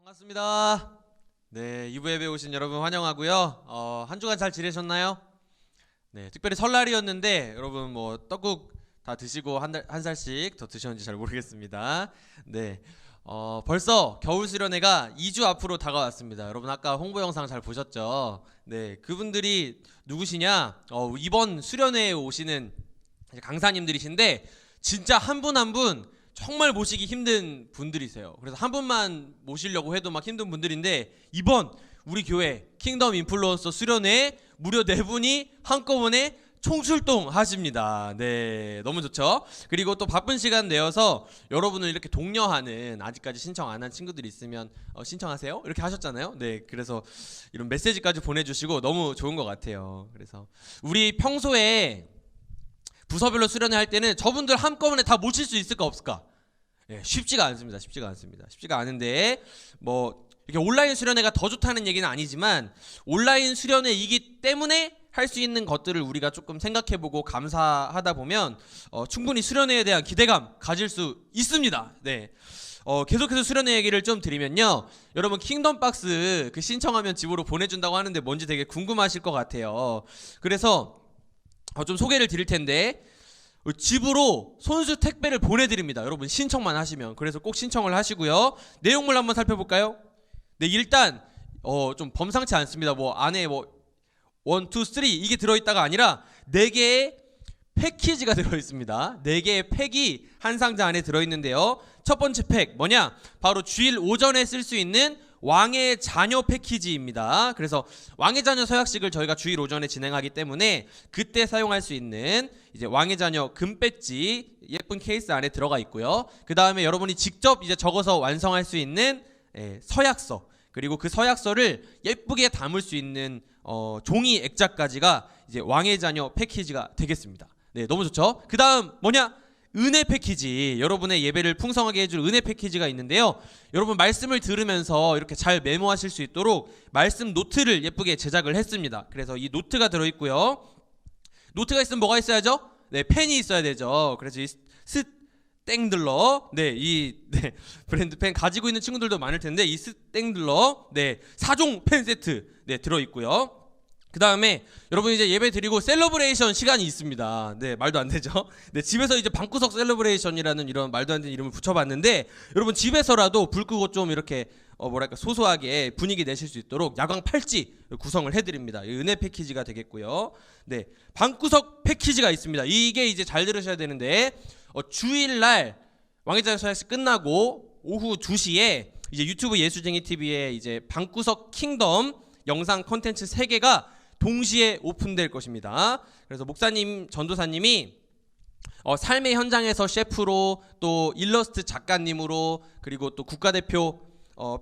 반갑습니다. 네, 2부 예배 오신 여러분 환영하고요. 한 주간 잘 지내셨나요? 네, 특별히 설날이었는데 여러분 뭐 떡국 다 드시고 한 살씩 더 드셨는지 잘 모르겠습니다. 네, 벌써 겨울 수련회가 2주 앞으로 다가왔습니다. 여러분 아까 홍보 영상 잘 보셨죠? 네, 그분들이 누구시냐? 이번 수련회에 오시는 강사님들이신데 진짜 한 분 한 분 정말 모시기 힘든 분들이세요. 그래서 한 분만 모시려고 해도 막 힘든 분들인데 이번 우리 교회 킹덤 인플루언서 수련회에 무려 4분이 한꺼번에 총출동 하십니다. 네, 너무 좋죠? 그리고 또 바쁜 시간 내어서 여러분을 이렇게 독려하는, 아직까지 신청 안 한 친구들이 있으면 신청하세요 이렇게 하셨잖아요. 네, 그래서 이런 메시지까지 보내주시고 너무 좋은 것 같아요. 그래서 우리 평소에 부서별로 수련회 할 때는 저분들 한꺼번에 다 모칠 수 있을까 없을까? 예, 쉽지가 않습니다. 쉽지가 않은데 뭐 이렇게 온라인 수련회가 더 좋다는 얘기는 아니지만 온라인 수련회이기 때문에 할 수 있는 것들을 우리가 조금 생각해보고 감사하다 보면 충분히 수련회에 대한 기대감 가질 수 있습니다. 네. 계속해서 수련회 얘기를 좀 드리면요, 여러분 킹덤 박스 그 신청하면 집으로 보내준다고 하는데 뭔지 되게 궁금하실 것 같아요. 그래서 좀 소개를 드릴 텐데 집으로 손수 택배를 보내드립니다. 여러분 신청만 하시면. 그래서 꼭 신청을 하시고요. 내용물 한번 살펴볼까요? 네, 일단 좀 범상치 않습니다. 뭐 안에 뭐 1, 2, 3 이게 들어있다가 아니라 4개의 패키지가 들어있습니다. 4개의 팩이 한 상자 안에 들어있는데요. 첫 번째 팩 뭐냐? 바로 주일 오전에 쓸 수 있는 왕의 자녀 패키지입니다. 그래서 왕의 자녀 서약식을 저희가 주일 오전에 진행하기 때문에 그때 사용할 수 있는 이제 왕의 자녀 금 배지 예쁜 케이스 안에 들어가 있고요. 그 다음에 여러분이 직접 이제 적어서 완성할 수 있는 서약서, 그리고 그 서약서를 예쁘게 담을 수 있는 종이 액자까지가 이제 왕의 자녀 패키지가 되겠습니다. 네, 너무 좋죠? 그 다음 뭐냐? 은혜 패키지, 여러분의 예배를 풍성하게 해줄 은혜 패키지가 있는데요. 여러분 말씀을 들으면서 이렇게 잘 메모하실 수 있도록 말씀 노트를 예쁘게 제작을 했습니다. 그래서 이 노트가 들어있고요. 노트가 있으면 뭐가 있어야죠? 네, 펜이 있어야 되죠. 그래서 이 스땡들러, 브랜드 펜 가지고 있는 친구들도 많을 텐데 이 스땡들러, 4종 펜 세트 들어있고요. 그 다음에 여러분 이제 예배 드리고 셀러브레이션 시간이 있습니다. 네, 말도 안 되죠. 네, 집에서 이제 방구석 셀러브레이션이라는 이런 말도 안 되는 이름을 붙여봤는데 여러분 집에서라도 불 끄고 좀 이렇게 소소하게 분위기 내실 수 있도록 야광 팔찌 구성을 해드립니다. 은혜 패키지가 되겠고요. 네, 방구석 패키지가 있습니다. 이게 이제 잘 들으셔야 되는데 주일날 왕의자녀 서약식 끝나고 오후 2시에 이제 유튜브 예수쟁이 TV에 이제 방구석 킹덤 영상 콘텐츠 3개가 동시에 오픈될 것입니다. 그래서 목사님, 전도사님이 삶의 현장에서 셰프로, 또 일러스트 작가님으로, 그리고 또 국가대표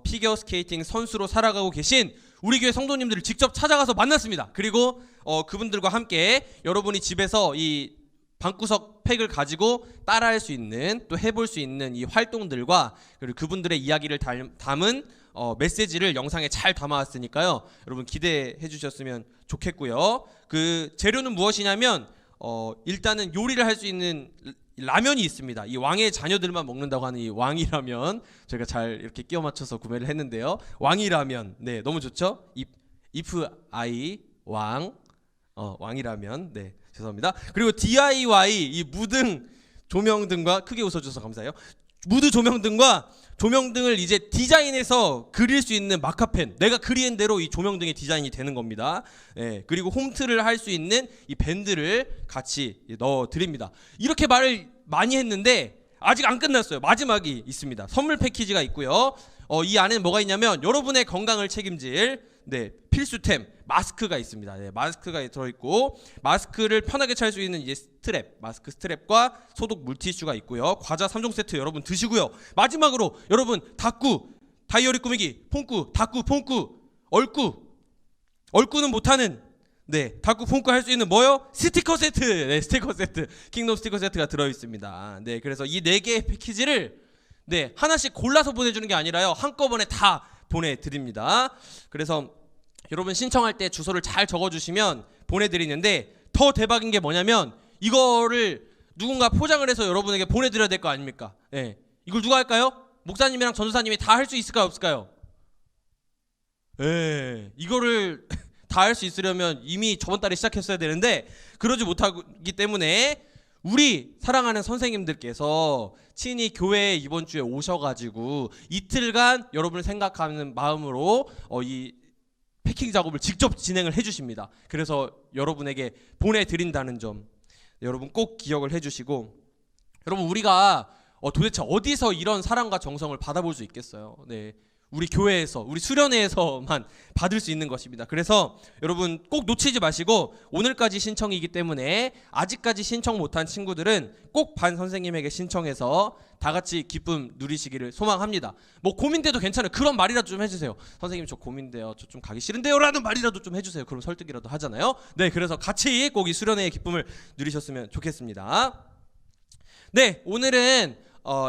피겨 스케이팅 선수로 살아가고 계신 우리 교회 성도님들을 직접 찾아가서 만났습니다. 그리고 그분들과 함께 여러분이 집에서 이 방구석 팩을 가지고 따라할 수 있는, 또 해볼 수 있는 이 활동들과 그리고 그분들의 이야기를 담은 메시지를 영상에 잘 담아왔으니까요. 여러분 기대해 주셨으면 좋겠고요. 그 재료는 무엇이냐면 일단은 요리를 할 수 있는 라면이 있습니다. 이 왕의 자녀들만 먹는다고 하는 이 왕이라면 저희가 잘 이렇게 끼워 맞춰서 구매를 했는데요. 왕이라면, 네, 너무 좋죠? if I 왕이라면, 네, 죄송합니다. 그리고 DIY 이 무등 조명등과, 크게 웃어줘서 감사해요. 무드 조명등과 조명등을 이제 디자인해서 그릴 수 있는 마카펜, 내가 그리는 대로 이 조명등의 디자인이 되는 겁니다. 네, 그리고 홈트를 할 수 있는 이 밴드를 같이 넣어 드립니다. 이렇게 말을 많이 했는데 아직 안 끝났어요. 마지막이 있습니다. 선물 패키지가 있고요. 이 안에 뭐가 있냐면 여러분의 건강을 책임질 필수템 마스크가 있습니다. 네, 마스크가 들어있고 마스크를 편하게 찰 수 있는 이제 마스크 스트랩과 소독 물티슈가 있고요. 과자 3종 세트 여러분 드시고요. 마지막으로 여러분 다꾸, 다이어리 꾸미기, 폰꾸, 다꾸, 폰꾸, 얼꾸는 못하는 다꾸, 폰꾸 할 수 있는 뭐요? 스티커 세트. 네, 스티커 세트. 킹덤 스티커 세트가 들어있습니다. 네, 그래서 이 4개의 패키지를 하나씩 골라서 보내주는 게 아니라요, 한꺼번에 다 보내드립니다. 그래서 여러분 신청할 때 주소를 잘 적어주시면 보내드리는데 더 대박인 게 뭐냐면 이거를 누군가 포장을 해서 여러분에게 보내드려야 될 거 아닙니까? 네. 이걸 누가 할까요? 목사님이랑 전도사님이 다 할 수 있을까요? 없을까요? 예, 이거를 다 할 수 있으려면 이미 저번 달에 시작했어야 되는데 그러지 못하기 때문에 우리 사랑하는 선생님들께서 친히 교회에 이번 주에 오셔가지고 이틀간 여러분을 생각하는 마음으로 이 패킹 작업을 직접 진행을 해주십니다. 그래서 여러분에게 보내드린다는 점 여러분 꼭 기억을 해주시고, 여러분 우리가 도대체 어디서 이런 사랑과 정성을 받아볼 수 있겠어요? 네, 우리 교회에서, 우리 수련회에서만 받을 수 있는 것입니다. 그래서 여러분 꼭 놓치지 마시고, 오늘까지 신청이기 때문에 아직까지 신청 못한 친구들은 꼭 반 선생님에게 신청해서 다 같이 기쁨 누리시기를 소망합니다. 뭐 고민돼도 괜찮아요. 그런 말이라도 좀 해주세요. 선생님 저 고민돼요, 저 좀 가기 싫은데요 라는 말이라도 좀 해주세요. 그럼 설득이라도 하잖아요. 네, 그래서 같이 꼭 이 수련회의 기쁨을 누리셨으면 좋겠습니다. 네, 오늘은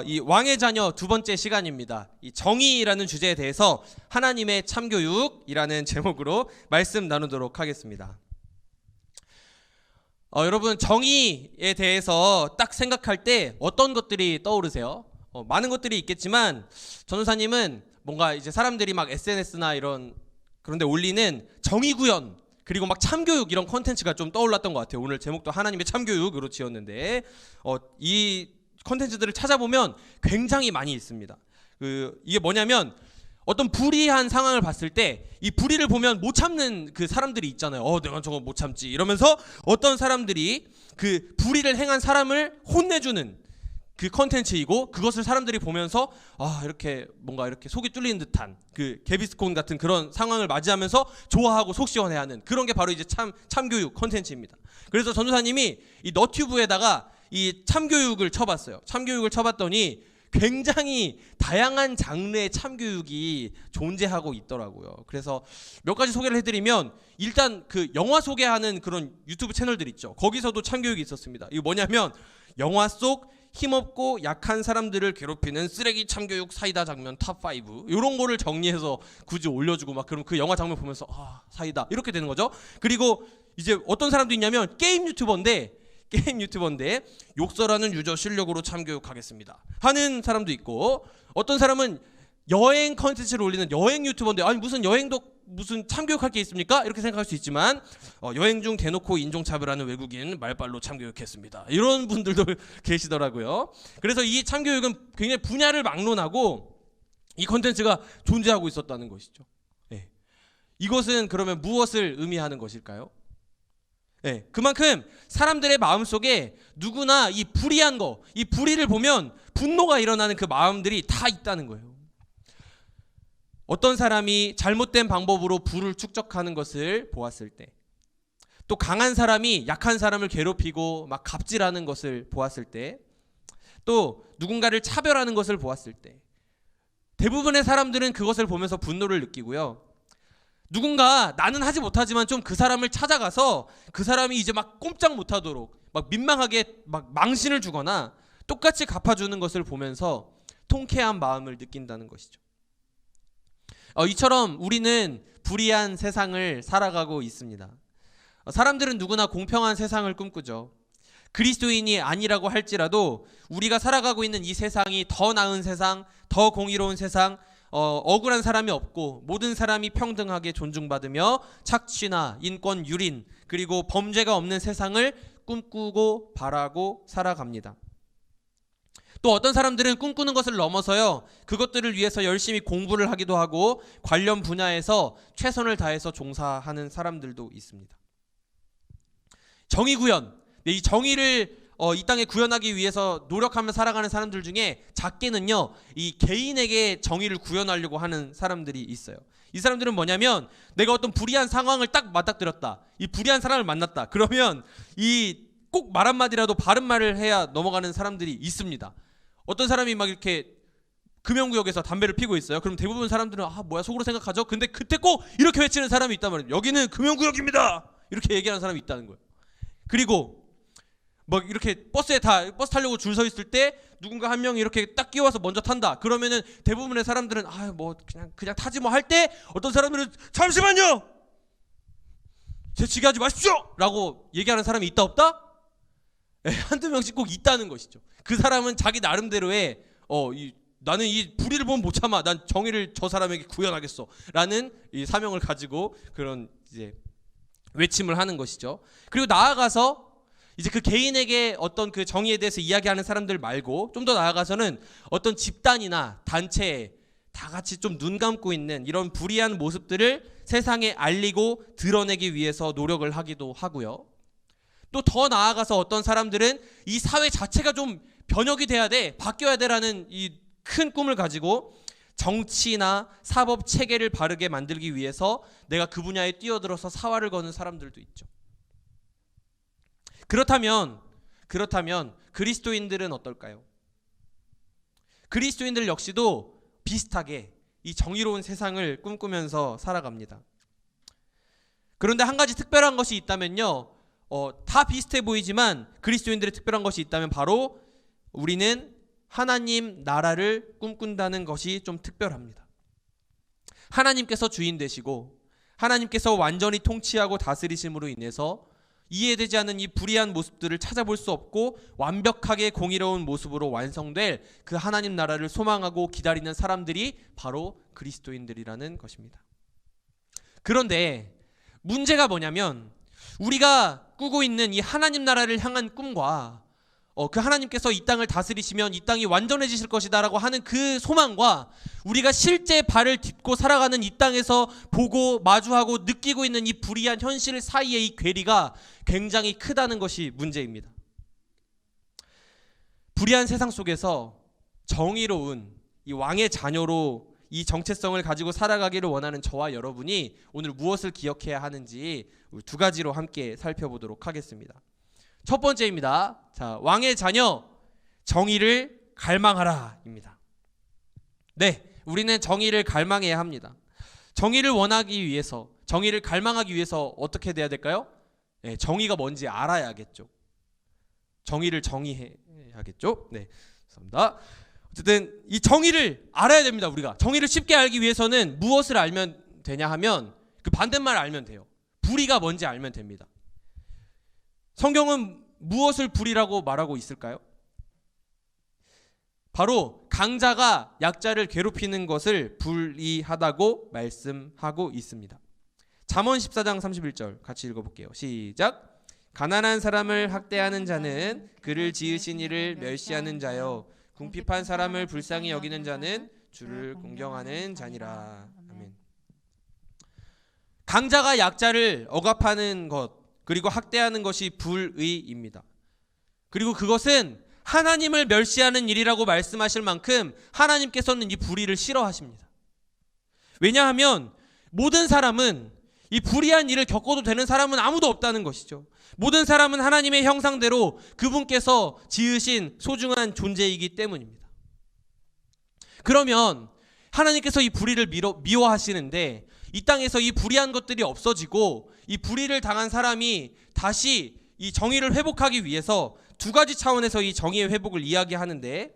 이 왕의 자녀 두 번째 시간입니다. 이 정의라는 주제에 대해서 하나님의 참교육이라는 제목으로 말씀 나누도록 하겠습니다. 여러분 정의에 대해서 딱 생각할 때 어떤 것들이 떠오르세요? 많은 것들이 있겠지만 전도사님은 뭔가 이제 사람들이 막 SNS나 이런 그런데 올리는 정의 구현 그리고 막 참교육 이런 컨텐츠가 좀 떠올랐던 것 같아요. 오늘 제목도 하나님의 참교육으로 지었는데 이 컨텐츠들을 찾아보면 굉장히 많이 있습니다. 이게 뭐냐면 어떤 불의한 상황을 봤을 때 이 불의를 보면 못 참는 그 사람들이 있잖아요. 내가 저거 못 참지 이러면서 어떤 사람들이 그 불의를 행한 사람을 혼내주는 그 컨텐츠이고, 그것을 사람들이 보면서 이렇게 뭔가 이렇게 속이 뚫리는 듯한 그 개비스콘 같은 그런 상황을 맞이하면서 좋아하고 속 시원해하는 그런 게 바로 이제 참교육 컨텐츠입니다. 그래서 전도사님이 이 너튜브에다가 이 참교육을 쳐봤어요. 참교육을 쳐봤더니 굉장히 다양한 장르의 참교육이 존재하고 있더라고요. 그래서 몇 가지 소개를 해드리면, 일단 그 영화 소개하는 그런 유튜브 채널들 있죠. 거기서도 참교육이 있었습니다. 이거 뭐냐면 영화 속 힘없고 약한 사람들을 괴롭히는 쓰레기 참교육 사이다 장면 탑5 이런 거를 정리해서 굳이 올려주고 막, 그럼 그 영화 장면 보면서 사이다 이렇게 되는 거죠. 그리고 이제 어떤 사람도 있냐면 게임 유튜버인데 욕설하는 유저 실력으로 참교육하겠습니다 하는 사람도 있고, 어떤 사람은 여행 컨텐츠를 올리는 여행 유튜버인데 아니 무슨 여행도 무슨 참교육할 게 있습니까? 이렇게 생각할 수 있지만 여행 중 대놓고 인종차별하는 외국인 말빨로 참교육했습니다 이런 분들도 계시더라고요. 그래서 이 참교육은 굉장히 분야를 막론하고 이 컨텐츠가 존재하고 있었다는 것이죠. 네. 이것은 그러면 무엇을 의미하는 것일까요? 네, 그만큼 사람들의 마음속에 누구나 이 불의한 거, 이 불의를 보면 분노가 일어나는 그 마음들이 다 있다는 거예요. 어떤 사람이 잘못된 방법으로 부를 축적하는 것을 보았을 때, 또 강한 사람이 약한 사람을 괴롭히고 막 갑질하는 것을 보았을 때, 또 누군가를 차별하는 것을 보았을 때, 대부분의 사람들은 그것을 보면서 분노를 느끼고요. 누군가 나는 하지 못하지만 좀 그 사람을 찾아가서 그 사람이 이제 막 꼼짝 못하도록 막 민망하게 막 망신을 주거나 똑같이 갚아주는 것을 보면서 통쾌한 마음을 느낀다는 것이죠. 이처럼 우리는 불의한 세상을 살아가고 있습니다. 사람들은 누구나 공평한 세상을 꿈꾸죠. 그리스도인이 아니라고 할지라도 우리가 살아가고 있는 이 세상이 더 나은 세상, 더 공의로운 세상, 억울한 사람이 없고 모든 사람이 평등하게 존중받으며 착취나 인권 유린 그리고 범죄가 없는 세상을 꿈꾸고 바라고 살아갑니다. 또 어떤 사람들은 꿈꾸는 것을 넘어서요, 그것들을 위해서 열심히 공부를 하기도 하고 관련 분야에서 최선을 다해서 종사하는 사람들도 있습니다. 정의 구현, 이 정의를 이 땅에 구현하기 위해서 노력하며 살아가는 사람들 중에 작게는요, 이 개인에게 정의를 구현하려고 하는 사람들이 있어요. 이 사람들은 뭐냐면 내가 어떤 불의한 상황을 딱 맞닥뜨렸다, 이 불의한 사람을 만났다, 그러면 이 꼭 말 한마디라도 바른 말을 해야 넘어가는 사람들이 있습니다. 어떤 사람이 막 이렇게 금연구역에서 담배를 피고 있어요. 그럼 대부분 사람들은 뭐야 속으로 생각하죠. 근데 그때 꼭 이렇게 외치는 사람이 있단 말이에요. 여기는 금연구역입니다 이렇게 얘기하는 사람이 있다는 거예요. 그리고 막 이렇게 버스 타려고 줄 서 있을 때 누군가 한 명이 이렇게 딱 끼워서 먼저 탄다. 그러면은 대부분의 사람들은 뭐 그냥 타지 뭐 할 때, 어떤 사람들은 잠시만요, 재치게 하지 마십시오 라고 얘기하는 사람이 있다 없다? 한두 명씩 꼭 있다는 것이죠. 그 사람은 자기 나름대로의 이 나는 이 불의를 보면 못 참아. 난 정의를 저 사람에게 구현하겠어. 라는 이 사명을 가지고 그런 이제 외침을 하는 것이죠. 그리고 나아가서 이제 그 개인에게 어떤 그 정의에 대해서 이야기하는 사람들 말고 좀 더 나아가서는 어떤 집단이나 단체에 다 같이 좀 눈 감고 있는 이런 불의한 모습들을 세상에 알리고 드러내기 위해서 노력을 하기도 하고요. 또 더 나아가서 어떤 사람들은 이 사회 자체가 좀 변혁이 돼야 돼, 바뀌어야 돼라는 이 큰 꿈을 가지고 정치나 사법 체계를 바르게 만들기 위해서 내가 그 분야에 뛰어들어서 사활을 거는 사람들도 있죠. 그렇다면 그리스도인들은 어떨까요? 그리스도인들 역시도 비슷하게 이 정의로운 세상을 꿈꾸면서 살아갑니다. 그런데 한 가지 특별한 것이 있다면요, 다 비슷해 보이지만 그리스도인들의 특별한 것이 있다면 바로 우리는 하나님 나라를 꿈꾼다는 것이 좀 특별합니다. 하나님께서 주인 되시고 하나님께서 완전히 통치하고 다스리심으로 인해서 이해되지 않는 이 불의한 모습들을 찾아볼 수 없고 완벽하게 공의로운 모습으로 완성될 그 하나님 나라를 소망하고 기다리는 사람들이 바로 그리스도인들이라는 것입니다. 그런데 문제가 뭐냐면 우리가 꾸고 있는 이 하나님 나라를 향한 꿈과 그 하나님께서 이 땅을 다스리시면 이 땅이 완전해지실 것이다 라고 하는 그 소망과 우리가 실제 발을 딛고 살아가는 이 땅에서 보고 마주하고 느끼고 있는 이 불의한 현실 사이의 이 괴리가 굉장히 크다는 것이 문제입니다. 불의한 세상 속에서 정의로운 이 왕의 자녀로 이 정체성을 가지고 살아가기를 원하는 저와 여러분이 오늘 무엇을 기억해야 하는지 두 가지로 함께 살펴보도록 하겠습니다. 첫 번째입니다. 자, 왕의 자녀, 정의를 갈망하라입니다. 네, 우리는 정의를 갈망해야 합니다. 정의를 원하기 위해서, 정의를 갈망하기 위해서 어떻게 돼야 될까요? 네, 정의가 뭔지 알아야겠죠. 정의를 정의해야겠죠. 네, 감사합니다. 어쨌든 이 정의를 알아야 됩니다. 우리가 정의를 쉽게 알기 위해서는 무엇을 알면 되냐 하면 그 반대말 알면 돼요. 불의가 뭔지 알면 됩니다. 성경은 무엇을 불의라고 말하고 있을까요? 바로 강자가 약자를 괴롭히는 것을 불의하다고 말씀하고 있습니다. 잠언 14장 31절 같이 읽어볼게요. 시작. 가난한 사람을 학대하는 자는 그를 지으신 이를 멸시하는 자요, 궁핍한 사람을 불쌍히 여기는 자는 주를 공경하는 자니라. 아멘. 강자가 약자를 억압하는 것 그리고 학대하는 것이 불의입니다. 그리고 그것은 하나님을 멸시하는 일이라고 말씀하실 만큼 하나님께서는 이 불의를 싫어하십니다. 왜냐하면 모든 사람은 이 불의한 일을 겪어도 되는 사람은 아무도 없다는 것이죠. 모든 사람은 하나님의 형상대로 그분께서 지으신 소중한 존재이기 때문입니다. 그러면 하나님께서 이 불의를 미워하시는데 이 땅에서 이 불의한 것들이 없어지고 이 불의를 당한 사람이 다시 이 정의를 회복하기 위해서 두 가지 차원에서 이 정의의 회복을 이야기하는데,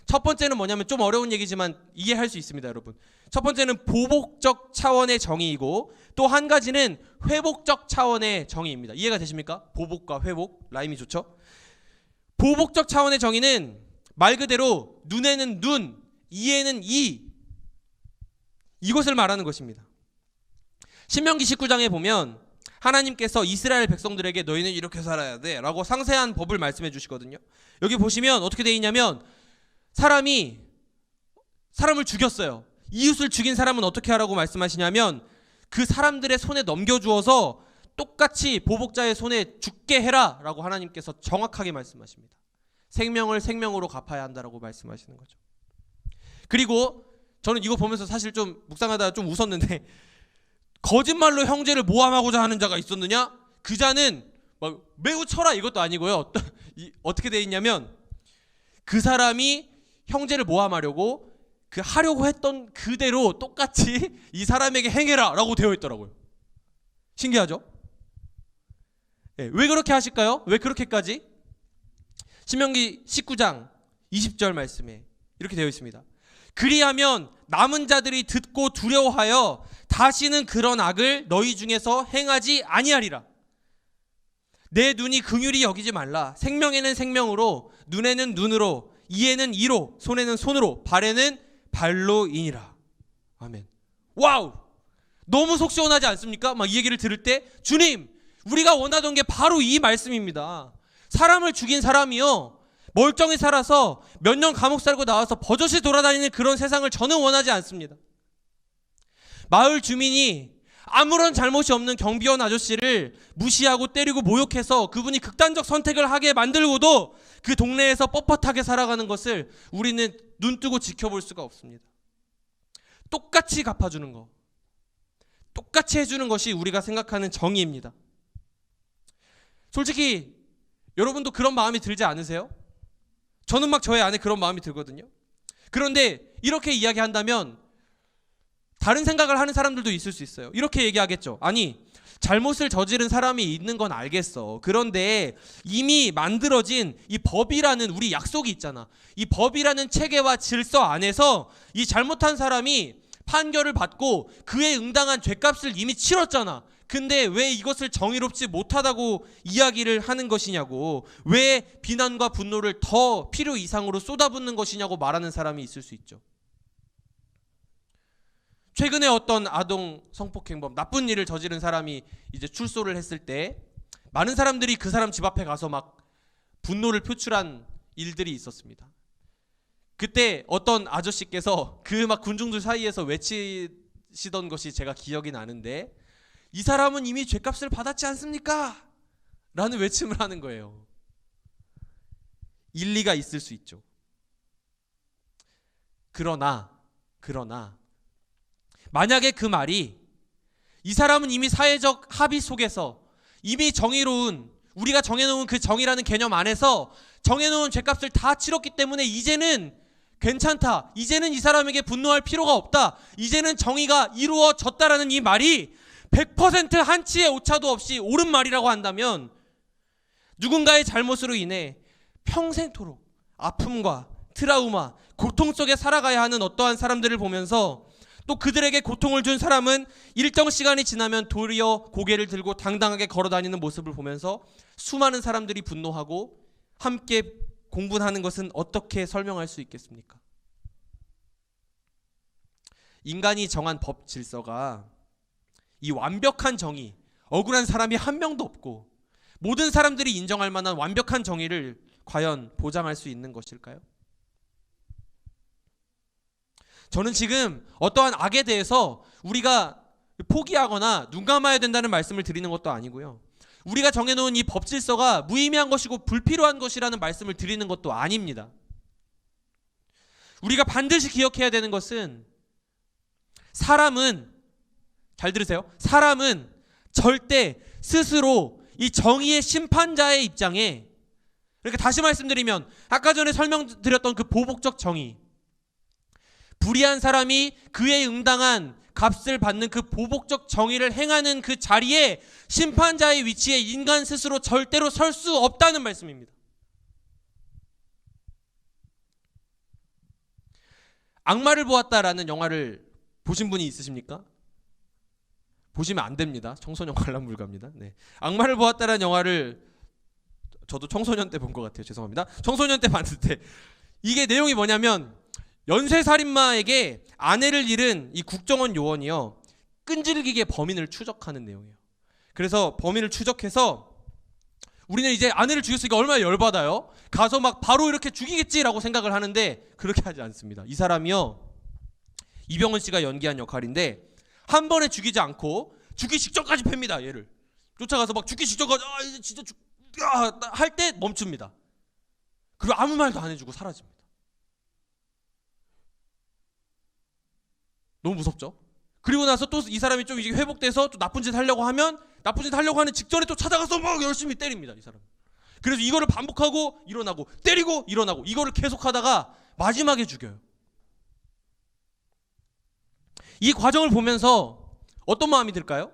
첫 번째는 뭐냐면 좀 어려운 얘기지만 이해할 수 있습니다, 여러분. 첫 번째는 보복적 차원의 정의이고 또 한 가지는 회복적 차원의 정의입니다. 이해가 되십니까? 보복과 회복, 라임이 좋죠? 보복적 차원의 정의는 말 그대로 눈에는 눈, 이에는 이, 이것을 말하는 것입니다. 신명기 19장에 보면 하나님께서 이스라엘 백성들에게 너희는 이렇게 살아야 돼 라고 상세한 법을 말씀해 주시거든요. 여기 보시면 어떻게 되어 있냐면 사람이 사람을 죽였어요. 이웃을 죽인 사람은 어떻게 하라고 말씀하시냐면 그 사람들의 손에 넘겨주어서 똑같이 보복자의 손에 죽게 해라 라고 하나님께서 정확하게 말씀하십니다. 생명을 생명으로 갚아야 한다라고 말씀하시는 거죠. 그리고 저는 이거 보면서 사실 좀 묵상하다가 좀 웃었는데, 거짓말로 형제를 모함하고자 하는 자가 있었느냐? 그 자는 막 매우 쳐라 이것도 아니고요. 어떻게 되어 있냐면 그 사람이 형제를 모함하려고 하려고 했던 그대로 똑같이 이 사람에게 행해라 라고 되어 있더라고요. 신기하죠? 네, 왜 그렇게 하실까요? 왜 그렇게까지? 신명기 19장 20절 말씀에 이렇게 되어 있습니다. 그리하면 남은 자들이 듣고 두려워하여 다시는 그런 악을 너희 중에서 행하지 아니하리라. 내 눈이 긍휼히 여기지 말라. 생명에는 생명으로, 눈에는 눈으로, 이에는 이로, 손에는 손으로, 발에는 발로이니라. 아멘. 와우! 너무 속 시원하지 않습니까? 막 이 얘기를 들을 때 주님, 우리가 원하던 게 바로 이 말씀입니다. 사람을 죽인 사람이요, 멀쩡히 살아서 몇 년 감옥 살고 나와서 버젓이 돌아다니는 그런 세상을 저는 원하지 않습니다. 마을 주민이 아무런 잘못이 없는 경비원 아저씨를 무시하고 때리고 모욕해서 그분이 극단적 선택을 하게 만들고도 그 동네에서 뻣뻣하게 살아가는 것을 우리는 눈뜨고 지켜볼 수가 없습니다. 똑같이 갚아주는 거, 똑같이 해주는 것이 우리가 생각하는 정의입니다. 솔직히 여러분도 그런 마음이 들지 않으세요? 저는 막 저의 안에 그런 마음이 들거든요. 그런데 이렇게 이야기한다면 다른 생각을 하는 사람들도 있을 수 있어요. 이렇게 얘기하겠죠. 아니, 잘못을 저지른 사람이 있는 건 알겠어. 그런데 이미 만들어진 이 법이라는 우리 약속이 있잖아. 이 법이라는 체계와 질서 안에서 이 잘못한 사람이 판결을 받고 그에 응당한 죗값을 이미 치렀잖아. 근데 왜 이것을 정의롭지 못하다고 이야기를 하는 것이냐고, 왜 비난과 분노를 더 필요 이상으로 쏟아붓는 것이냐고 말하는 사람이 있을 수 있죠. 최근에 어떤 아동 성폭행범, 나쁜 일을 저지른 사람이 이제 출소를 했을 때 많은 사람들이 그 사람 집 앞에 가서 막 분노를 표출한 일들이 있었습니다. 그때 어떤 아저씨께서 그 막 군중들 사이에서 외치시던 것이 제가 기억이 나는데, 이 사람은 이미 죗값을 받았지 않습니까? 라는 외침을 하는 거예요. 일리가 있을 수 있죠. 그러나 만약에 그 말이 이 사람은 이미 사회적 합의 속에서 이미 정의로운, 우리가 정해놓은 그 정의라는 개념 안에서 정해놓은 죗값을 다 치렀기 때문에 이제는 괜찮다, 이제는 이 사람에게 분노할 필요가 없다, 이제는 정의가 이루어졌다라는 이 말이 100% 한치의 오차도 없이 옳은 말이라고 한다면, 누군가의 잘못으로 인해 평생토록 아픔과 트라우마, 고통 속에 살아가야 하는 어떠한 사람들을 보면서 또 그들에게 고통을 준 사람은 일정 시간이 지나면 도리어 고개를 들고 당당하게 걸어다니는 모습을 보면서 수많은 사람들이 분노하고 함께 공분하는 것은 어떻게 설명할 수 있겠습니까? 인간이 정한 법 질서가 이 완벽한 정의, 억울한 사람이 한 명도 없고 모든 사람들이 인정할 만한 완벽한 정의를 과연 보장할 수 있는 것일까요? 저는 지금 어떠한 악에 대해서 우리가 포기하거나 눈 감아야 된다는 말씀을 드리는 것도 아니고요, 우리가 정해놓은 이 법 질서가 무의미한 것이고 불필요한 것이라는 말씀을 드리는 것도 아닙니다. 우리가 반드시 기억해야 되는 것은, 사람은, 잘 들으세요, 사람은 절대 스스로 이 정의의 심판자의 입장에, 그러니까 다시 말씀드리면 아까 전에 설명드렸던 그 보복적 정의, 불의한 사람이 그에 응당한 값을 받는 그 보복적 정의를 행하는 그 자리에 심판자의 위치에 인간 스스로 절대로 설 수 없다는 말씀입니다. 악마를 보았다라는 영화를 보신 분이 있으십니까? 보시면 안 됩니다. 청소년 관람 불가입니다. 네. 악마를 보았다라는 영화를 저도 청소년 때 본 것 같아요. 죄송합니다. 청소년 때 봤는데 이게 내용이 뭐냐면, 연쇄살인마에게 아내를 잃은 이 국정원 요원이요, 끈질기게 범인을 추적하는 내용이에요. 그래서 범인을 추적해서 우리는 이제 아내를 죽였으니까 얼마나 열받아요. 가서 막 바로 이렇게 죽이겠지라고 생각을 하는데 그렇게 하지 않습니다. 이 사람이요, 이병헌 씨가 연기한 역할인데 한 번에 죽이지 않고 죽기 직전까지 팹니다. 얘를 쫓아가서 막 죽기 직전까지 이제 진짜 할 때 멈춥니다. 그리고 아무 말도 안 해주고 사라집니다. 너무 무섭죠? 그리고 나서 또 이 사람이 좀 이제 회복돼서 또 나쁜 짓 하려고 하면, 나쁜 짓 하려고 하는 직전에 또 찾아가서 막 열심히 때립니다. 이 사람. 그래서 이거를 반복하고 일어나고 때리고 일어나고 이거를 계속하다가 마지막에 죽여요. 이 과정을 보면서 어떤 마음이 들까요?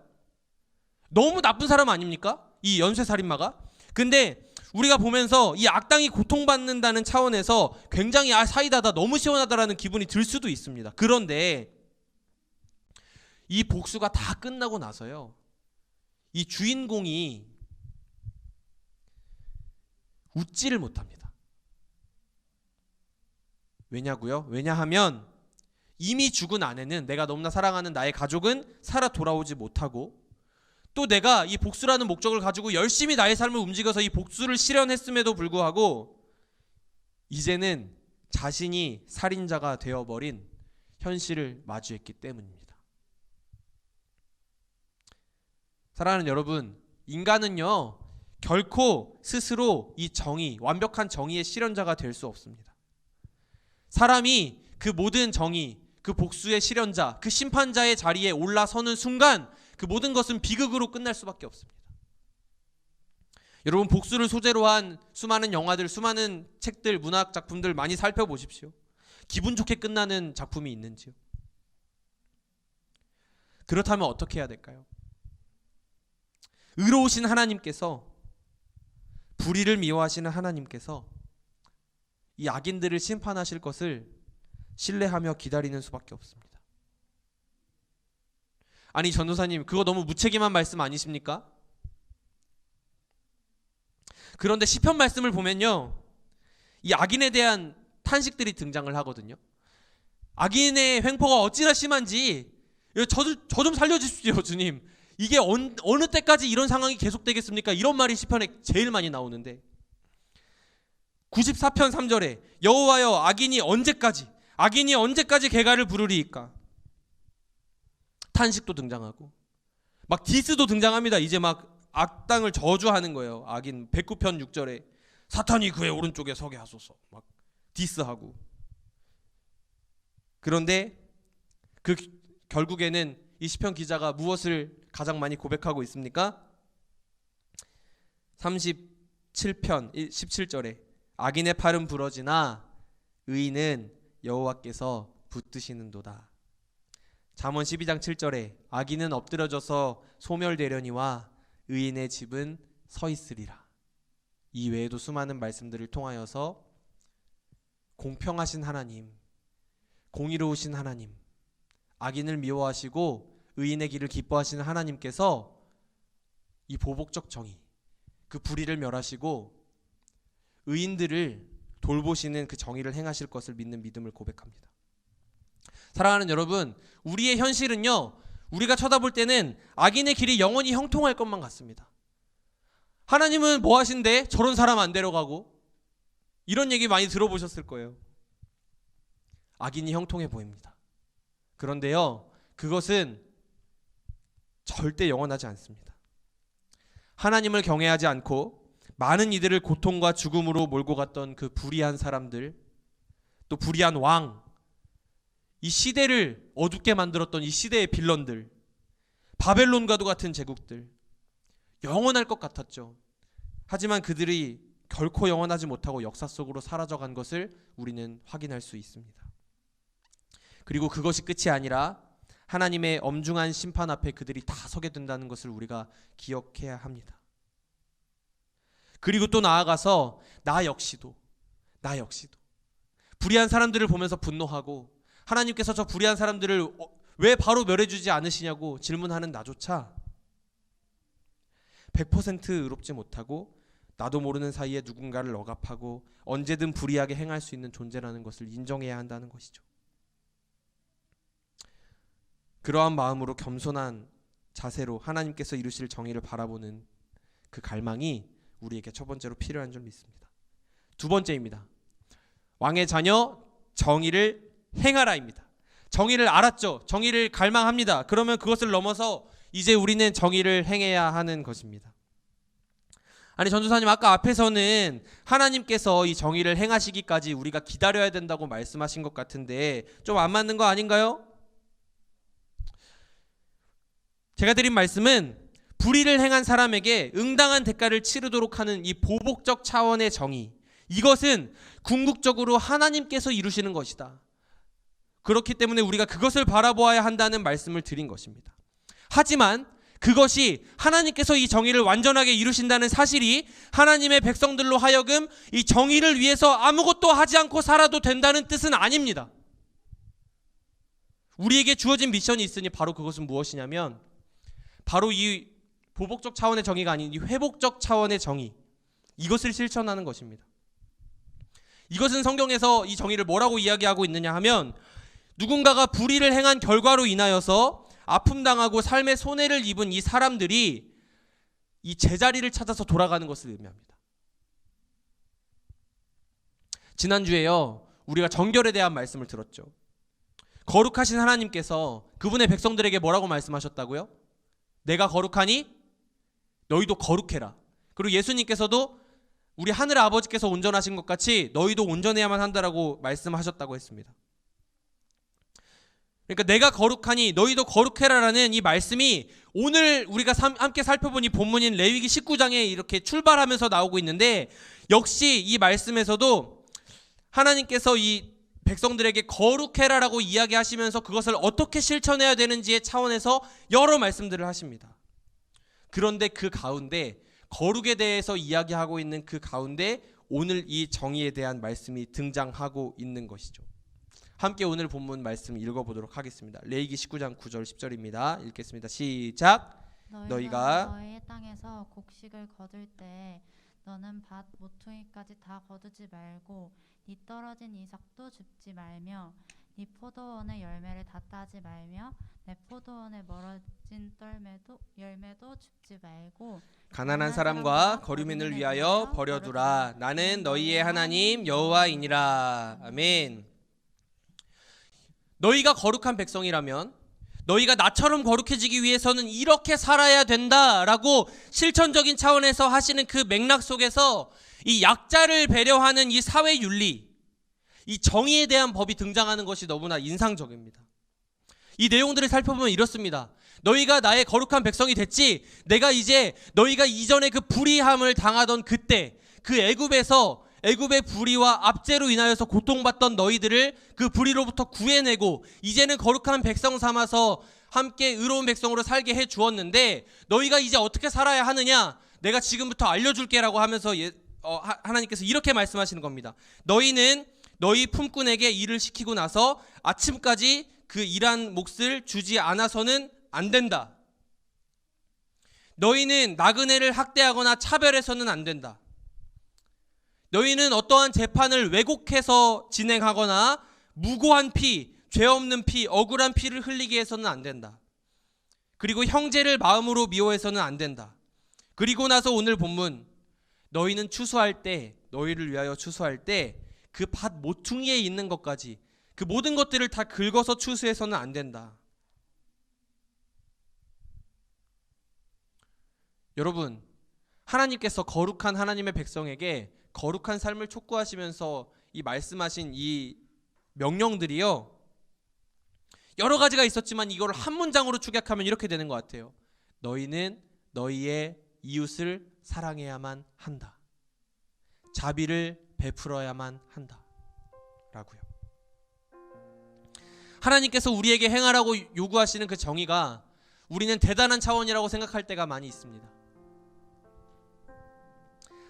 너무 나쁜 사람 아닙니까? 이 연쇄살인마가. 근데 우리가 보면서 이 악당이 고통받는다는 차원에서 굉장히 사이다다, 너무 시원하다라는 기분이 들 수도 있습니다. 그런데 이 복수가 다 끝나고 나서요, 이 주인공이 웃지를 못합니다. 왜냐고요? 왜냐하면 이미 죽은 아내는, 내가 너무나 사랑하는 나의 가족은 살아 돌아오지 못하고, 또 내가 이 복수라는 목적을 가지고 열심히 나의 삶을 움직여서 이 복수를 실현했음에도 불구하고 이제는 자신이 살인자가 되어버린 현실을 마주했기 때문입니다. 사랑하는 여러분, 인간은요 결코 스스로 이 정의, 완벽한 정의의 실현자가 될 수 없습니다. 사람이 그 모든 정의, 그 복수의 실현자, 그 심판자의 자리에 올라서는 순간 그 모든 것은 비극으로 끝날 수밖에 없습니다. 여러분, 복수를 소재로 한 수많은 영화들, 수많은 책들, 문학 작품들 많이 살펴보십시오. 기분 좋게 끝나는 작품이 있는지요? 그렇다면 어떻게 해야 될까요? 의로우신 하나님께서, 불의를 미워하시는 하나님께서 이 악인들을 심판하실 것을 신뢰하며 기다리는 수밖에 없습니다. 아니 전도사님, 그거 너무 무책임한 말씀 아니십니까? 그런데 시편 말씀을 보면요, 이 악인에 대한 탄식들이 등장을 하거든요. 악인의 횡포가 어찌나 심한지 저 좀 살려주십시오 주님, 이게 어느 때까지 이런 상황이 계속되겠습니까? 이런 말이 시편에 제일 많이 나오는데, 94편 3절에 여호와여 악인이 언제까지 개가를 부르리이까? 탄식도 등장하고 막 디스도 등장합니다. 이제 막 악당을 저주하는 거예요. 악인 109편 6절에 사탄이 그의 오른쪽에 서게 하소서, 막 디스하고. 그런데 그 결국에는 이 시편 기자가 무엇을 가장 많이 고백하고 있습니까? 37편 17절에 악인의 팔은 부러지나 의인은 여호와께서 붙드시는도다. 잠언 12장 7절에 악인은 엎드려져서 소멸되려니와 의인의 집은 서 있으리라. 이 외에도 수많은 말씀들을 통하여서 공평하신 하나님, 공의로우신 하나님, 악인을 미워하시고 의인의 길을 기뻐하시는 하나님께서 이 보복적 정의, 그 불의를 멸하시고 의인들을 돌보시는 그 정의를 행하실 것을 믿는 믿음을 고백합니다. 사랑하는 여러분, 우리의 현실은요, 우리가 쳐다볼 때는 악인의 길이 영원히 형통할 것만 같습니다. 하나님은 뭐 하신대? 저런 사람 안 데려가고. 이런 얘기 많이 들어보셨을 거예요. 악인이 형통해 보입니다. 그런데요, 그것은 절대 영원하지 않습니다. 하나님을 경외하지 않고 많은 이들을 고통과 죽음으로 몰고 갔던 그 불의한 사람들, 또 불의한 왕, 이 시대를 어둡게 만들었던 이 시대의 빌런들, 바벨론과도 같은 제국들, 영원할 것 같았죠. 하지만 그들이 결코 영원하지 못하고 역사 속으로 사라져간 것을 우리는 확인할 수 있습니다. 그리고 그것이 끝이 아니라 하나님의 엄중한 심판 앞에 그들이 다 서게 된다는 것을 우리가 기억해야 합니다. 그리고 또 나아가서 나 역시도 불의한 사람들을 보면서 분노하고, 하나님께서 저 불의한 사람들을 왜 바로 멸해주지 않으시냐고 질문하는 나조차 100% 의롭지 못하고 나도 모르는 사이에 누군가를 억압하고 언제든 불의하게 행할 수 있는 존재라는 것을 인정해야 한다는 것이죠. 그러한 마음으로 겸손한 자세로 하나님께서 이루실 정의를 바라보는 그 갈망이 우리에게 첫 번째로 필요한 줄 믿습니다. 두 번째입니다. 왕의 자녀, 정의를 행하라입니다. 정의를 알았죠. 정의를 갈망합니다. 그러면 그것을 넘어서 이제 우리는 정의를 행해야 하는 것입니다. 아니 전도사님, 아까 앞에서는 하나님께서 이 정의를 행하시기까지 우리가 기다려야 된다고 말씀하신 것 같은데 좀 안 맞는 거 아닌가요? 제가 드린 말씀은 불의를 행한 사람에게 응당한 대가를 치르도록 하는 이 보복적 차원의 정의, 이것은 궁극적으로 하나님께서 이루시는 것이다. 그렇기 때문에 우리가 그것을 바라보아야 한다는 말씀을 드린 것입니다. 하지만 그것이 하나님께서 이 정의를 완전하게 이루신다는 사실이 하나님의 백성들로 하여금 이 정의를 위해서 아무것도 하지 않고 살아도 된다는 뜻은 아닙니다. 우리에게 주어진 미션이 있으니 바로 그것은 무엇이냐면 바로 이 보복적 차원의 정의가 아닌 이 회복적 차원의 정의, 이것을 실천하는 것입니다. 이것은 성경에서 이 정의를 뭐라고 이야기하고 있느냐 하면, 누군가가 불의를 행한 결과로 인하여서 아픔당하고 삶의 손해를 입은 이 사람들이 이 제자리를 찾아서 돌아가는 것을 의미합니다. 지난주에요, 우리가 정결에 대한 말씀을 들었죠. 거룩하신 하나님께서 그분의 백성들에게 뭐라고 말씀하셨다고요? 내가 거룩하니 너희도 거룩해라. 그리고 예수님께서도 우리 하늘 아버지께서 온전하신 것 같이 너희도 온전해야만 한다라고 말씀하셨다고 했습니다. 그러니까 내가 거룩하니 너희도 거룩해라라는 이 말씀이 오늘 우리가 함께 살펴본 이 본문인 레위기 19장에 이렇게 출발하면서 나오고 있는데, 역시 이 말씀에서도 하나님께서 이 백성들에게 거룩해라라고 이야기하시면서 그것을 어떻게 실천해야 되는지의 차원에서 여러 말씀들을 하십니다. 그런데 그 가운데, 거룩에 대해서 이야기하고 있는 그 가운데 오늘 이 정의에 대한 말씀이 등장하고 있는 것이죠. 함께 오늘 본문 말씀 읽어보도록 하겠습니다. 레위기 19장 9절 10절입니다. 읽겠습니다. 시작. 너희가 너의 땅에서 곡식을 거둘 때 너는 밭 모퉁이까지 다 거두지 말고 네 떨어진 이삭도 줍지 말며 네 포도원의 열매를 다 따지 말며 내 포도원에 멀어진 열매도 줍지 말고 가난한 사람과 거류민을 위하여 버려두라. 나는 너희의 하나님 여호와이니라. 아멘. 너희가 거룩한 백성이라면, 너희가 나처럼 거룩해지기 위해서는 이렇게 살아야 된다라고 실천적인 차원에서 하시는 그 맥락 속에서 이 약자를 배려하는 이 사회윤리, 이 정의에 대한 법이 등장하는 것이 너무나 인상적입니다. 이 내용들을 살펴보면 이렇습니다. 너희가 나의 거룩한 백성이 됐지, 내가 이제 너희가 이전에 그 불의함을 당하던 그때 그 애굽의 불의와 압제로 인하여서 고통받던 너희들을 그 불의로부터 구해내고 이제는 거룩한 백성 삼아서 함께 의로운 백성으로 살게 해 주었는데, 너희가 이제 어떻게 살아야 하느냐, 내가 지금부터 알려줄게라고 하면서 하나님께서 이렇게 말씀하시는 겁니다. 너희는 너희 품꾼에게 일을 시키고 나서 아침까지 그 일한 몫을 주지 않아서는 안 된다. 너희는 나그네를 학대하거나 차별해서는 안 된다. 너희는 어떠한 재판을 왜곡해서 진행하거나 무고한 피, 죄 없는 피, 억울한 피를 흘리게 해서는 안 된다. 그리고 형제를 마음으로 미워해서는 안 된다. 그리고 나서 오늘 본문, 너희는 추수할 때, 너희를 위하여 추수할 때 그 밭 모퉁이에 있는 것까지, 그 모든 것들을 다 긁어서 추수해서는 안 된다. 여러분, 하나님께서 거룩한 하나님의 백성에게 거룩한 삶을 촉구하시면서 이 말씀하신 이 명령들이요, 여러 가지가 있었지만 이걸 한 문장으로 축약하면 이렇게 되는 것 같아요. 너희는 너희의 이웃을 사랑해야만 한다. 자비를 베풀어야만 한다. 라고요. 하나님께서 우리에게 행하라고 요구하시는 그 정의가 우리는 대단한 차원이라고 생각할 때가 많이 있습니다.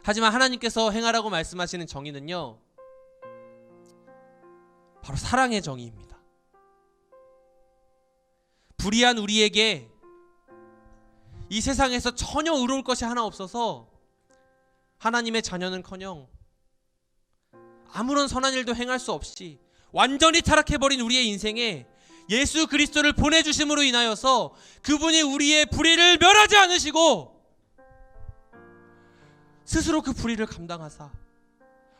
하지만 하나님께서 행하라고 말씀하시는 정의는요, 바로 사랑의 정의입니다. 불의한 우리에게 이 세상에서 전혀 의로울 것이 하나 없어서 하나님의 자녀는커녕 아무런 선한 일도 행할 수 없이 완전히 타락해버린 우리의 인생에 예수 그리스도를 보내주심으로 인하여서 그분이 우리의 불의를 멸하지 않으시고 스스로 그 불의를 감당하사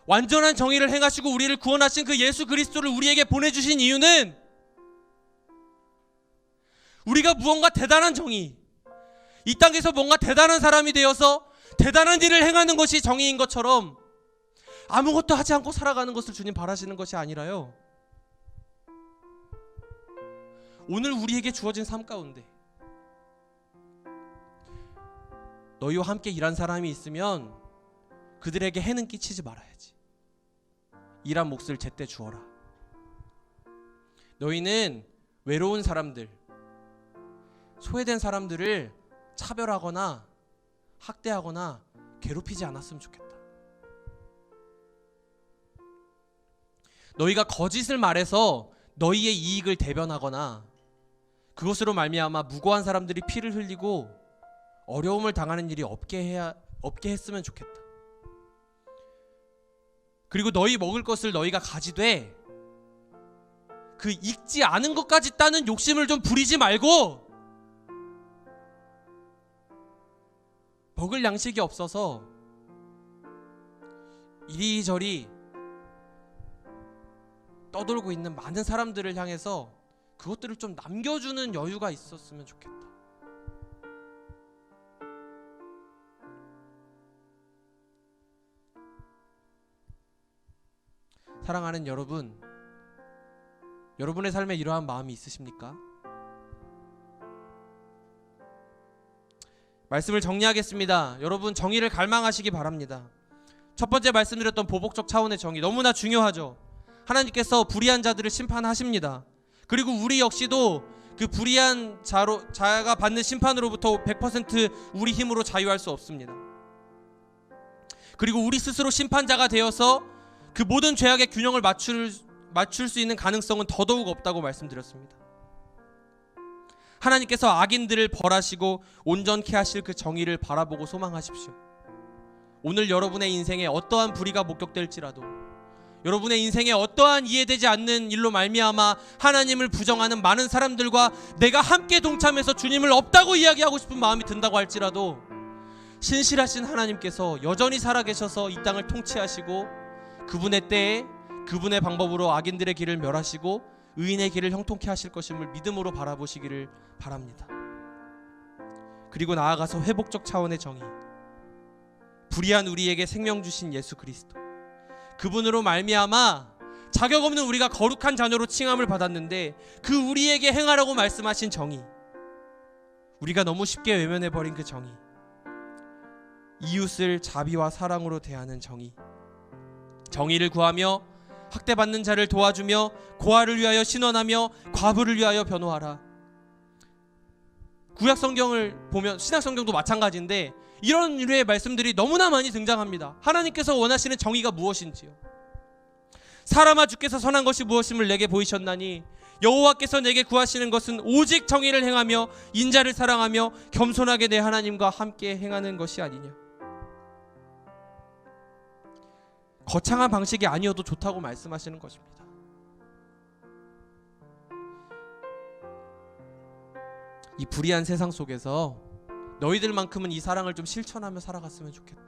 완전한 정의를 행하시고 우리를 구원하신 그 예수 그리스도를 우리에게 보내주신 이유는, 우리가 무언가 대단한 정의, 이 땅에서 뭔가 대단한 사람이 되어서 대단한 일을 행하는 것이 정의인 것처럼 아무것도 하지 않고 살아가는 것을 주님 바라시는 것이 아니라요, 오늘 우리에게 주어진 삶 가운데 너희와 함께 일한 사람이 있으면 그들에게 해는 끼치지 말아야지. 일한 몫을 제때 주어라. 너희는 외로운 사람들, 소외된 사람들을 차별하거나 학대하거나 괴롭히지 않았으면 좋겠다. 너희가 거짓을 말해서 너희의 이익을 대변하거나 그것으로 말미암아 무고한 사람들이 피를 흘리고 어려움을 당하는 일이 없게 했으면 좋겠다. 그리고 너희 먹을 것을 너희가 가지되 그 익지 않은 것까지 따는 욕심을 좀 부리지 말고 먹을 양식이 없어서 이리저리 떠돌고 있는 많은 사람들을 향해서 그것들을 좀 남겨주는 여유가 있었으면 좋겠다. 사랑하는 여러분, 여러분의 삶에 이러한 마음이 있으십니까? 말씀을 정리하겠습니다. 여러분, 정의를 갈망하시기 바랍니다. 첫 번째 말씀드렸던 보복적 차원의 정의, 너무나 중요하죠. 하나님께서 불의한 자들을 심판하십니다. 그리고 우리 역시도 그 불의한 자가 받는 심판으로부터 100% 우리 힘으로 자유할 수 없습니다. 그리고 우리 스스로 심판자가 되어서 그 모든 죄악의 균형을 맞출 수 있는 가능성은 더더욱 없다고 말씀드렸습니다. 하나님께서 악인들을 벌하시고 온전케 하실 그 정의를 바라보고 소망하십시오. 오늘 여러분의 인생에 어떠한 불의가 목격될지라도, 여러분의 인생에 어떠한 이해되지 않는 일로 말미암아 하나님을 부정하는 많은 사람들과 내가 함께 동참해서 주님을 없다고 이야기하고 싶은 마음이 든다고 할지라도, 신실하신 하나님께서 여전히 살아계셔서 이 땅을 통치하시고 그분의 때에 그분의 방법으로 악인들의 길을 멸하시고 의인의 길을 형통케 하실 것임을 믿음으로 바라보시기를 바랍니다. 그리고 나아가서 회복적 차원의 정의, 불의한 우리에게 생명 주신 예수 그리스도, 그분으로 말미암아 자격 없는 우리가 거룩한 자녀로 칭함을 받았는데 그 우리에게 행하라고 말씀하신 정의, 우리가 너무 쉽게 외면해버린 그 정의, 이웃을 자비와 사랑으로 대하는 정의, 정의를 구하며 학대받는 자를 도와주며 고아를 위하여 신원하며 과부를 위하여 변호하라. 구약 성경을 보면 신약 성경도 마찬가지인데 이런 류의 말씀들이 너무나 많이 등장합니다. 하나님께서 원하시는 정의가 무엇인지요. 사람아, 주께서 선한 것이 무엇임을 내게 보이셨나니 여호와께서 내게 구하시는 것은 오직 정의를 행하며 인자를 사랑하며 겸손하게 내 하나님과 함께 행하는 것이 아니냐. 거창한 방식이 아니어도 좋다고 말씀하시는 것입니다. 이 불의한 세상 속에서 너희들만큼은 이 사랑을 좀 실천하며 살아갔으면 좋겠다.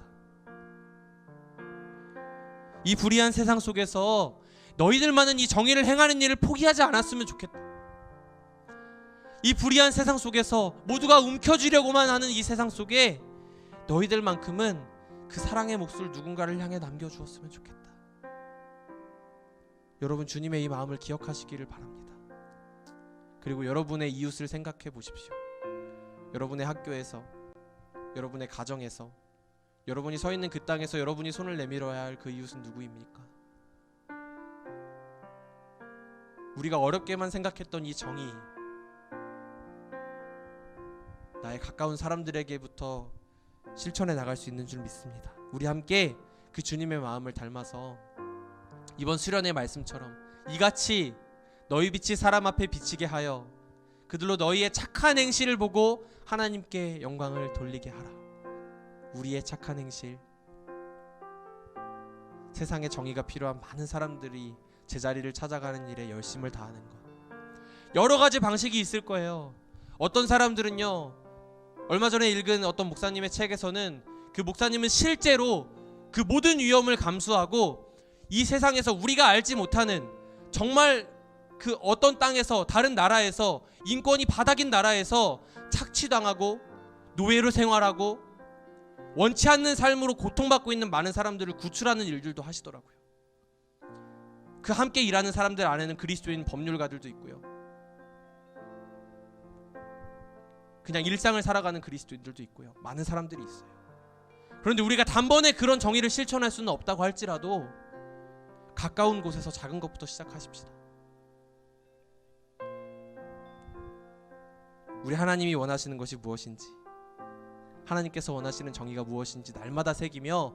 이 불의한 세상 속에서 너희들만은 이 정의를 행하는 일을 포기하지 않았으면 좋겠다. 이 불의한 세상 속에서 모두가 움켜쥐려고만 하는 이 세상 속에 너희들만큼은 그 사랑의 몫을 누군가를 향해 남겨주었으면 좋겠다. 여러분, 주님의 이 마음을 기억하시기를 바랍니다. 그리고 여러분의 이웃을 생각해 보십시오. 여러분의 학교에서, 여러분의 가정에서, 여러분이 서 있는 그 땅에서 여러분이 손을 내밀어야 할 그 이웃은 누구입니까? 우리가 어렵게만 생각했던 이 정의, 나의 가까운 사람들에게부터 실천해 나갈 수 있는 줄 믿습니다. 우리 함께 그 주님의 마음을 닮아서 이번 수련의 말씀처럼 이같이 너희 빛이 사람 앞에 비치게 하여 그들로 너희의 착한 행실을 보고 하나님께 영광을 돌리게 하라. 우리의 착한 행실, 세상에 정의가 필요한 많은 사람들이 제자리를 찾아가는 일에 열심을 다하는 것. 여러 가지 방식이 있을 거예요. 어떤 사람들은요, 얼마 전에 읽은 어떤 목사님의 책에서는 그 목사님은 실제로 그 모든 위험을 감수하고 이 세상에서 우리가 알지 못하는 정말 그 어떤 땅에서, 다른 나라에서, 인권이 바닥인 나라에서 착취당하고 노예로 생활하고 원치 않는 삶으로 고통받고 있는 많은 사람들을 구출하는 일들도 하시더라고요. 그 함께 일하는 사람들 안에는 그리스도인 법률가들도 있고요, 그냥 일상을 살아가는 그리스도인들도 있고요, 많은 사람들이 있어요. 그런데 우리가 단번에 그런 정의를 실천할 수는 없다고 할지라도 가까운 곳에서 작은 것부터 시작하십시다. 우리 하나님이 원하시는 것이 무엇인지, 하나님께서 원하시는 정의가 무엇인지 날마다 새기며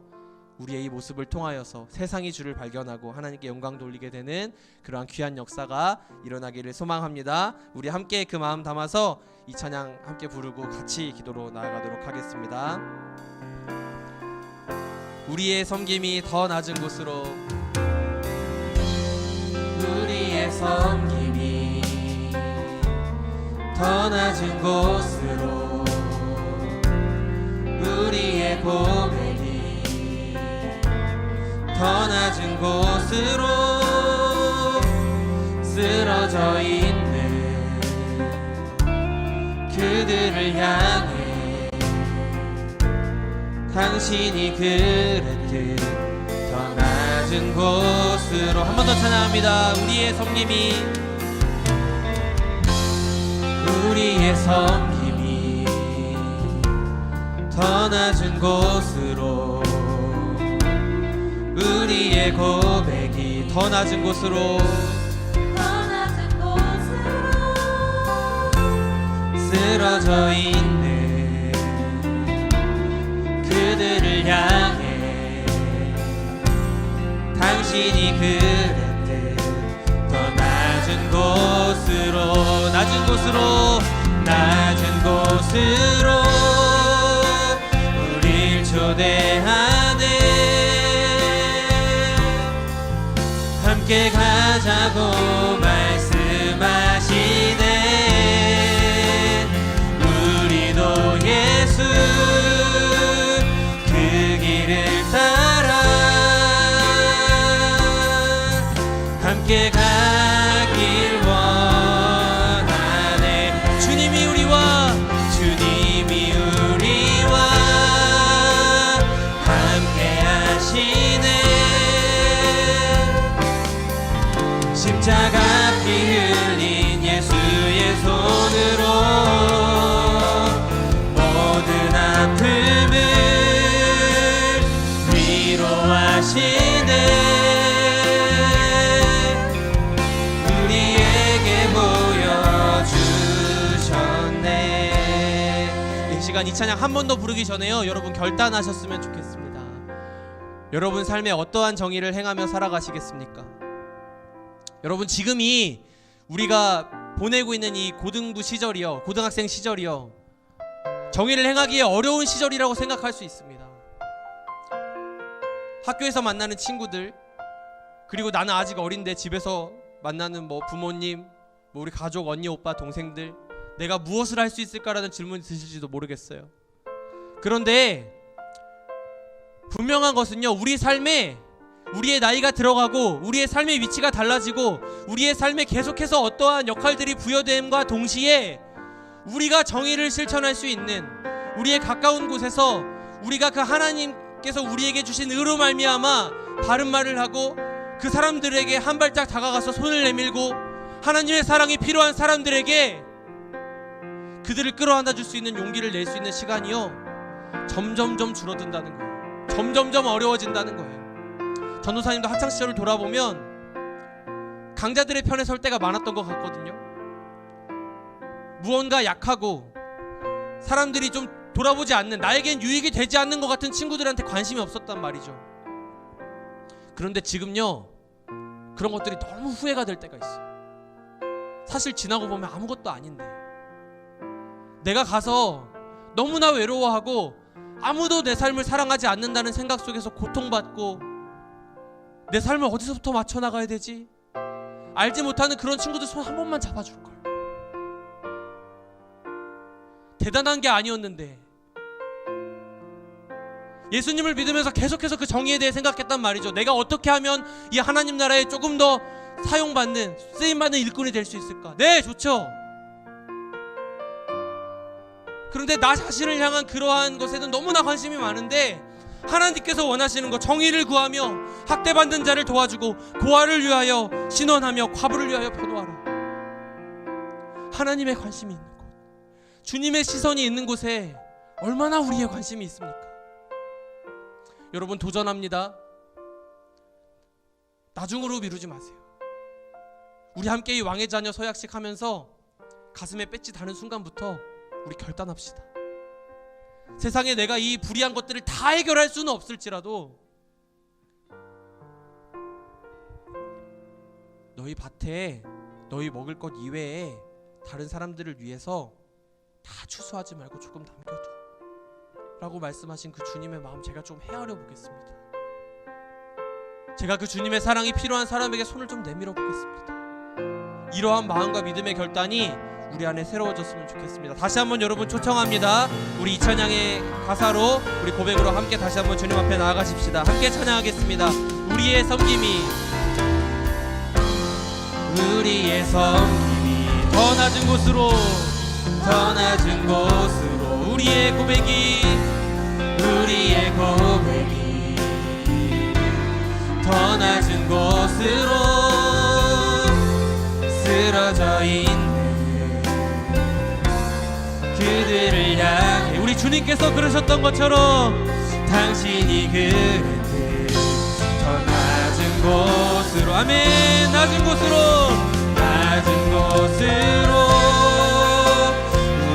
우리의 이 모습을 통하여서 세상이 주를 발견하고 하나님께 영광 돌리게 되는 그러한 귀한 역사가 일어나기를 소망합니다. 우리 함께 그 마음 담아서 이 찬양 함께 부르고 같이 기도로 나아가도록 하겠습니다. 우리의 섬김이 더 낮은 곳으로 섬김이 더 낮은 곳으로 우리의 고백이 더 낮은 곳으로 쓰러져 있는 그들을 향해 당신이 그랬듯 더 낮은 곳으로 한 번 더 찬양합니다. 우리의 섬김이 더 낮은 곳으로 우리의 고백이 더 낮은 곳으로 쓰러져 있는 그들을 향해 당신이 그랬듯 더 낮은 곳으로 낮은 곳으로 우릴 초대하네. 함께 가자고 말씀하시네. 우리도 예수 그 길을 따라 함께 가길 원하네. 주님이 우리와 함께 하시네. 십자가 피 흘린 예수의 손으로 모든 아픔을 위로하시네. 우리에게 보여주셨네. 이 시간 이 찬양 한 번 더 부르기 전에요, 여러분 결단하셨으면 좋겠습니다. 여러분 삶에 어떠한 정의를 행하며 살아가시겠습니까? 여러분 지금이 우리가 보내고 있는 이 고등부 시절이요, 고등학생 시절이요, 정의를 행하기에 어려운 시절이라고 생각할 수 있습니다. 학교에서 만나는 친구들, 그리고 나는 아직 어린데 집에서 만나는 부모님, 우리 가족, 언니, 오빠, 동생들, 내가 무엇을 할 수 있을까라는 질문이 드실지도 모르겠어요. 그런데 분명한 것은요, 우리 삶에 우리의 나이가 들어가고 우리의 삶의 위치가 달라지고 우리의 삶에 계속해서 어떠한 역할들이 부여됨과 동시에 우리가 정의를 실천할 수 있는, 우리의 가까운 곳에서 우리가 그 하나님께서 우리에게 주신 의로 말미암아 바른 말을 하고 그 사람들에게 한 발짝 다가가서 손을 내밀고 하나님의 사랑이 필요한 사람들에게 그들을 끌어안아 줄 수 있는 용기를 낼 수 있는 시간이요, 점점점 줄어든다는 거예요. 점점점 어려워진다는 거예요. 전도사님도 학창시절을 돌아보면 강자들의 편에 설 때가 많았던 것 같거든요. 무언가 약하고 사람들이 좀 돌아보지 않는, 나에겐 유익이 되지 않는 것 같은 친구들한테 관심이 없었단 말이죠. 그런데 지금요, 그런 것들이 너무 후회가 될 때가 있어요. 사실 지나고 보면 아무것도 아닌데 내가 가서 너무나 외로워하고 아무도 내 삶을 사랑하지 않는다는 생각 속에서 고통받고 내 삶을 어디서부터 맞춰나가야 되지? 알지 못하는 그런 친구들 손 한 번만 잡아줄걸. 대단한 게 아니었는데 예수님을 믿으면서 계속해서 그 정의에 대해 생각했단 말이죠. 내가 어떻게 하면 이 하나님 나라에 조금 더 사용받는, 쓰임받는 일꾼이 될 수 있을까? 네, 좋죠. 그런데 나 자신을 향한 그러한 것에는 너무나 관심이 많은데 하나님께서 원하시는 것, 정의를 구하며 학대받는 자를 도와주고 고아를 위하여 신원하며 과부를 위하여 변호하라. 하나님의 관심이 있는 곳, 주님의 시선이 있는 곳에 얼마나 우리의 관심이 있습니까? 여러분 도전합니다. 나중으로 미루지 마세요. 우리 함께 이 왕의 자녀 서약식 하면서 가슴에 배지 다는 순간부터 우리 결단합시다. 세상에 내가 이 불의한 것들을 다 해결할 수는 없을지라도 너희 밭에 너희 먹을 것 이외에 다른 사람들을 위해서 다 추수하지 말고 조금 남겨둬 라고 말씀하신 그 주님의 마음, 제가 좀 헤아려 보겠습니다. 제가 그 주님의 사랑이 필요한 사람에게 손을 좀 내밀어 보겠습니다. 이러한 마음과 믿음의 결단이 우리 안에 새로워졌으면 좋겠습니다. 다시 한번 여러분 초청합니다. 우리 이 찬양의 가사로 우리 고백으로 함께 다시 한번 주님 앞에 나아가십시다. 함께 찬양하겠습니다. 우리의 섬김이 더 낮은 곳으로 우리의 고백이 더 낮은 곳으로 쓰러져 있는 그들을 향해 우리 주님께서 그러셨던 것처럼 당신이 그랬듯 더 낮은 곳으로 아멘 낮은 곳으로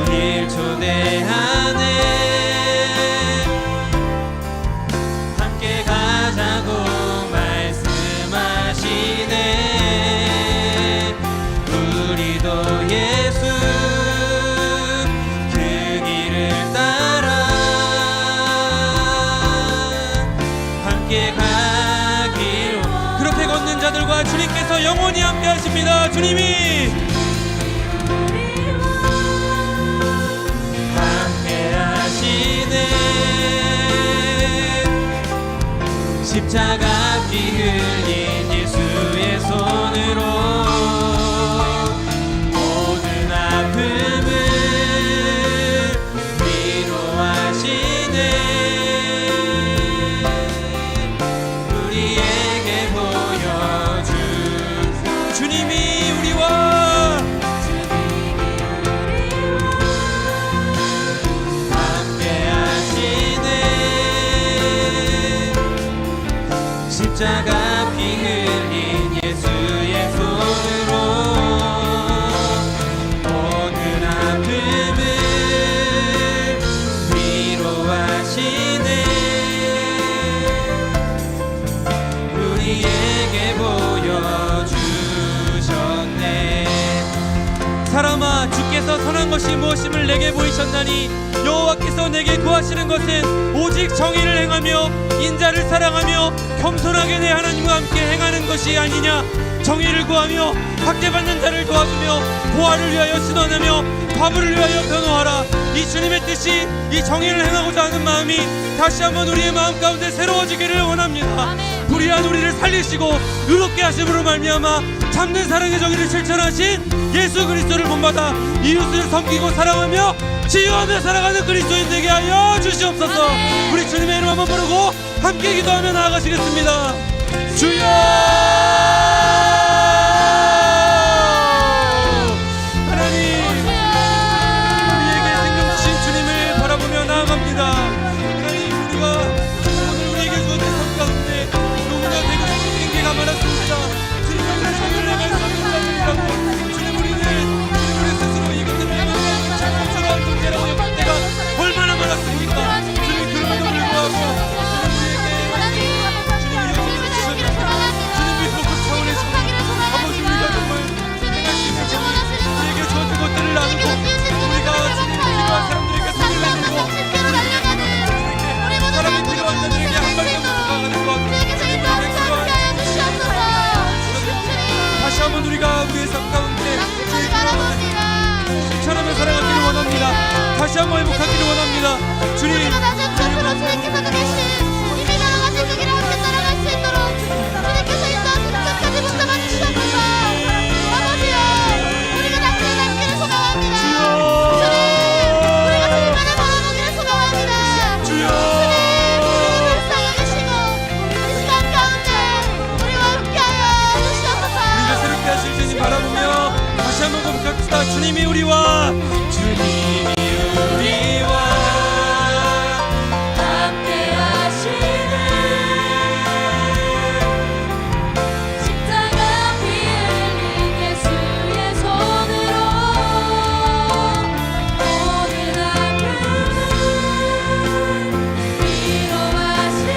우릴 초대하네 함께 가자고 말씀하시네 우리도 예수 그 길을 따라 함께 가기로 그렇게 걷는 자들과 주님께서 영원히 함께 하십니다. 주님이 함께 하시네 십자가 피 흘린 예수의 손으로 모든 아픔을 위로하시네 우리에게 보여준 주님이 우리와 함께 하시네 십자가 피 흘린 예수의 손으로 모든 아픔을 위로하시네 우리에게 보여주셨네 사람아 주께서 선한 것이 무엇임을 내게 보이셨나니 여호와께서 내게 구하시는 것은 오직 정의를 행하며 인자를 사랑하며 겸손하게 내 하나님과 함께 행하는 것이 아니냐 정의를 구하며 학대받는 자를 도와주며 보아를 위하여 신원하며 과부를 위하여 변호하라 이 주님의 뜻이 이 정의를 행하고자 하는 마음이 다시 한번 우리의 마음 가운데 새로워지기를 원합니다. 불의한 우리를 살리시고 의롭게 하심으로 말미암아 참된 사랑의 정의를 실천하신 예수 그리스도를 본받아 이웃을 섬기고 사랑하며 치유하며 살아가는 그리스도인 되게 하여 주시옵소서. 우리 주님의 이름 한번 부르고 함께 기도하며 나아가시겠습니다. 주여 하나님 우리에게 생명 주신 주님을 바라보며 나아갑니다. 하나님 우리가 오늘 우리에게 주어진 삶 가운데 너무나 되고 싶은 경계가 많았습니다. 주님의 정의를 행할 수 없는 자들이라고 주님 우리 스스로 이것들을 잘못처럼 존재라고 여길 때가 얼마나 많았습니까? 주님 그럼에도 불구하고 우리에게 주어진 것들을 나누고 우리가 주님 필요한 사람들에게 손을 내밀고 사람이 필요한 자들에게 한 발짝 다가가는 것 다시 한번 우리가 우리의 삶 가운데 실천하며 살아가기를 원합니다. 다시 한번 회복하기를 원합니다. 주님 주님이 우리와 함께 하시네 십자가 피 흘린 예수의 손으로 모든 아픔을 위로하시네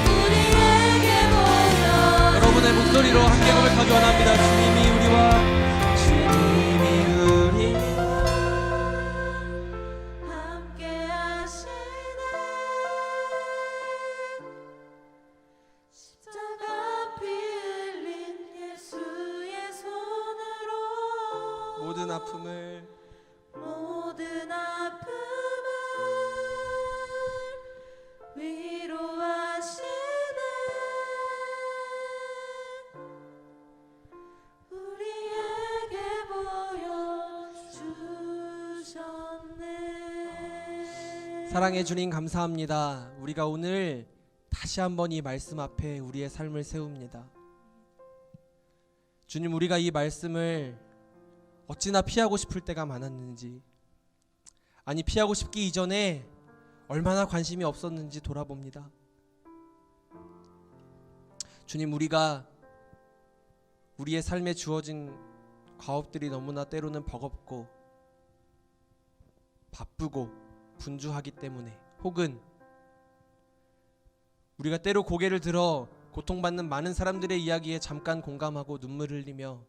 우리에게 보여 여러분의 목소리로 함께 고백하기 원합니다. 주님이 우리와 모든 아픔을 모든 아픔을 위로하시네. 우리에게 보여주셨네. 사랑해 주님 감사합니다. 우리가 오늘 다시 한번 이 말씀 앞에 우리의 삶을 세웁니다. 주님, 우리가 이 말씀을 어찌나 피하고 싶을 때가 많았는지, 아니 피하고 싶기 이전에 얼마나 관심이 없었는지 돌아봅니다. 주님, 우리가 우리의 삶에 주어진 과업들이 너무나 때로는 버겁고 바쁘고 분주하기 때문에, 혹은 우리가 때로 고개를 들어 고통받는 많은 사람들의 이야기에 잠깐 공감하고 눈물을 흘리며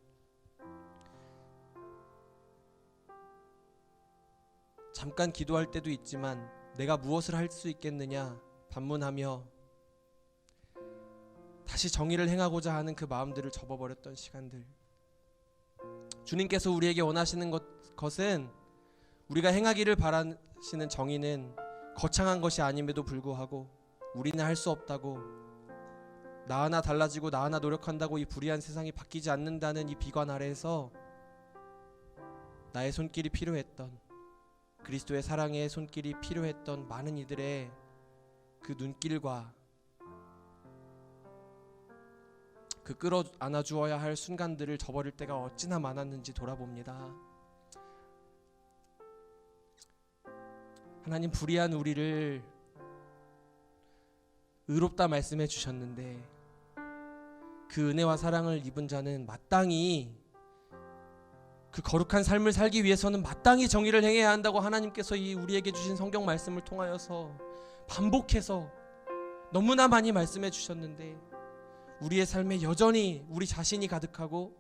잠깐 기도할 때도 있지만 내가 무엇을 할 수 있겠느냐 반문하며 다시 정의를 행하고자 하는 그 마음들을 접어버렸던 시간들, 주님께서 우리에게 원하시는 것은 우리가 행하기를 바라시는 정의는 거창한 것이 아님에도 불구하고 우리는 할 수 없다고, 나 하나 달라지고 나 하나 노력한다고 이 불의한 세상이 바뀌지 않는다는 이 비관 아래에서 나의 손길이 필요했던, 그리스도의 사랑의 손길이 필요했던 많은 이들의 그 눈길과 그 끌어 안아주어야 할 순간들을 저버릴 때가 어찌나 많았는지 돌아봅니다. 하나님, 불의한 우리를 의롭다 말씀해 주셨는데 그 은혜와 사랑을 입은 자는 마땅히 그 거룩한 삶을 살기 위해서는 마땅히 정의를 행해야 한다고 하나님께서 이 우리에게 주신 성경 말씀을 통하여서 반복해서 너무나 많이 말씀해 주셨는데, 우리의 삶에 여전히 우리 자신이 가득하고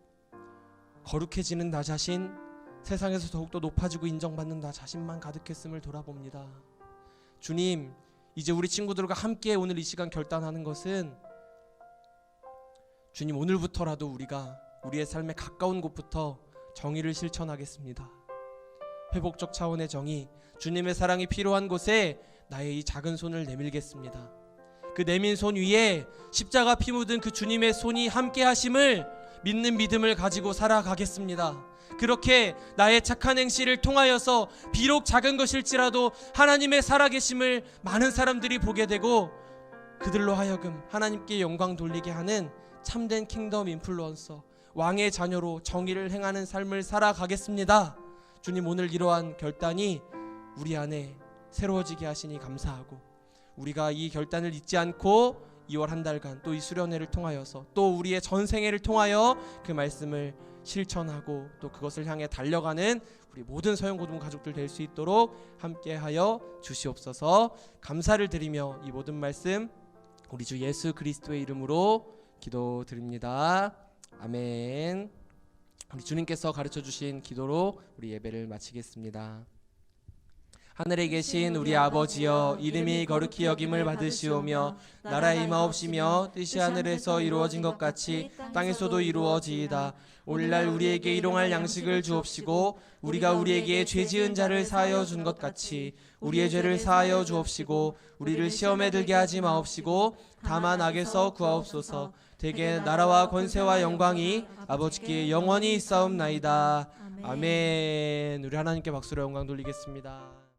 거룩해지는 나 자신, 세상에서 더욱더 높아지고 인정받는 나 자신만 가득했음을 돌아봅니다. 주님, 이제 우리 친구들과 함께 오늘 이 시간 결단하는 것은, 주님, 오늘부터라도 우리가 우리의 삶에 가까운 곳부터 정의를 실천하겠습니다. 회복적 차원의 정의, 주님의 사랑이 필요한 곳에 나의 이 작은 손을 내밀겠습니다. 그 내민 손 위에 십자가 피 묻은 그 주님의 손이 함께 하심을 믿는 믿음을 가지고 살아가겠습니다. 그렇게 나의 착한 행실을 통하여서 비록 작은 것일지라도 하나님의 살아계심을 많은 사람들이 보게 되고 그들로 하여금 하나님께 영광 돌리게 하는 참된 킹덤 인플루언서, 왕의 자녀로 정의를 행하는 삶을 살아가겠습니다. 주님, 오늘 이러한 결단이 우리 안에 새로워지게 하시니 감사하고, 우리가 이 결단을 잊지 않고 2월 한 달간 또 이 수련회를 통하여서 또 우리의 전생애를 통하여 그 말씀을 실천하고 또 그것을 향해 달려가는 우리 모든 서영고등 가족들 될 수 있도록 함께하여 주시옵소서. 감사를 드리며 이 모든 말씀 우리 주 예수 그리스도의 이름으로 기도드립니다. 아멘. 우리 주님께서 가르쳐주신 기도로 우리 예배를 마치겠습니다. 하늘에 계신 우리 아버지여, 이름이 거룩히 여김을 받으시오며 나라의 임하옵시며 뜻이 하늘에서 이루어진 것 같이 땅에서도 이루어지이다. 오늘날 우리에게 일용할 양식을 주옵시고 우리가 우리에게 죄 지은 자를 사하여 준 것 같이 우리의 죄를 사하여 주옵시고 우리를 시험에 들게 하지 마옵시고 다만 악에서 구하옵소서. 대개 나라와 권세와 영광이 아버지께 영원히 있사옵나이다. 아멘. 우리 하나님께 박수로 영광 돌리겠습니다.